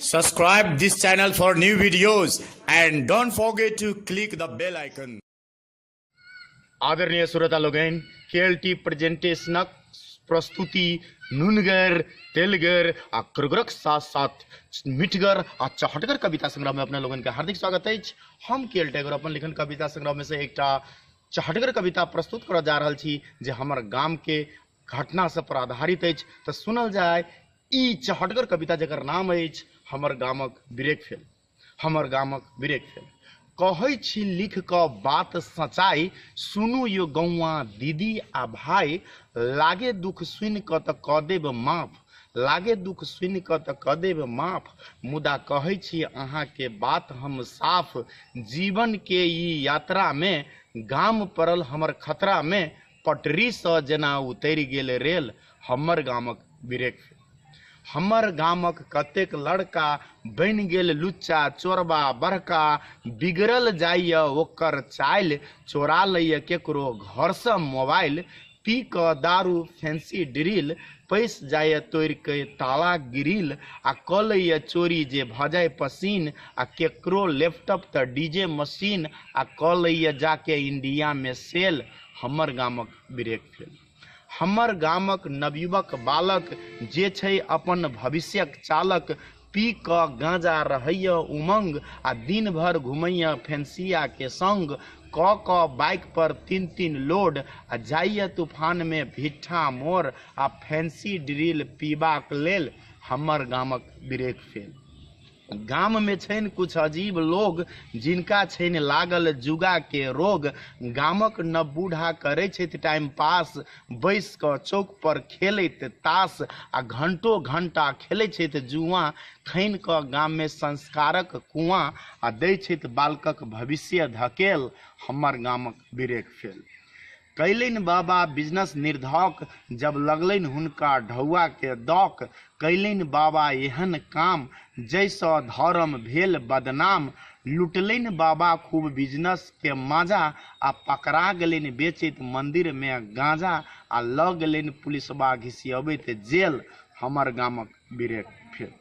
Subscribe this channel for new videos and don't forget to click the bell icon. आदरणीय श्रोतालोगन, केएलटी प्रेजेंटेशनक प्रस्तुति नुनगर, तेलगर आ कृगरक साथ साथ मिठगर आ चहटगर कविता संग्रह में अपने लोगन के हार्दिक स्वागत है। हम केएलटी एगो अपन लिखन कविता संग्रह में से एकटा चहटगर कविता प्रस्तुत कर जा रहा छी जे हमर गाम के घटना से पर आधारित है। तो सुनल जाए ई चहटगर कविता जकर नाम है हमर गामक ब्रेक फेल। हमर गामक ब्रेक फेल कहै छी लिख क बात सच्चाई, सुनू यो गौआ दीदी आ भाई, लागे दुख सुन क त क देब माफ, लागे दुख सुन क त क देब माफ, मुदा कहै छी अहाँ के बात हम साफ, जीवन के ई यात्रा में गाम पड़ल हमर खतरा में, पटरी स जेना उतरि गेल रेल, हमर गामक ब्रेक फेल। हमर गामक कतेक लड़का बन गेल लुच्चा चोरबा बड़का, बिगड़ल जाइए ओकर चाइल, चोरा लैए केकरो घर से मोबाइल, पी क दारू फैंसी ड्रिल, पैस जाए तोड़ के ताला गिरिल, आ क लैए चोरी जे भजाए पसीन, आ केकरो लैपटॉप त डीजे मशीन, आ क लैए जाके इंडिया में सेल, हमर गामक ब्रेक फेल। हमर गामक नवयुवक बालक जे छै अपन भविष्यक चालक, पी क गांजा रहैया उमंग, आ दिन भर घुमैया फैंसिया के संग, क बाइक पर 3-3 लोड, आ जाइया तूफान में भिट्ठा मोर, आ फैंसी ड्रिल पीबाक लेल, हमर गामक ब्रेक फेल। गाम में छैन कुछ अजीब लोग जिनका छैन लागल जुगा के रोग, गामक न बूढ़ा करे छथि टाइम पास, बैस क चौक पर खेलैत तास, आ घंटो घंटा खेलै छथि जुआ, खैन क गाम में संस्कारक कुआं, आ दै छथि बालकक भविष्य धकेल, हमर गामक ब्रेक फेल। कैलन बाबा बिजनेस निर्धक, जब लगलन हुनका ढौआ के दौक, कैलन बाबा एहन काम जैसा धर्म भेल बदनाम, लुटलन बाबा खूब बिजनेस के माजा, आ पकड़ा गलन बेचित मंदिर में गांजा, आ लग गलन पुलिसबा घिसियबैत जेल, हमर गामक ब्रेक फेल।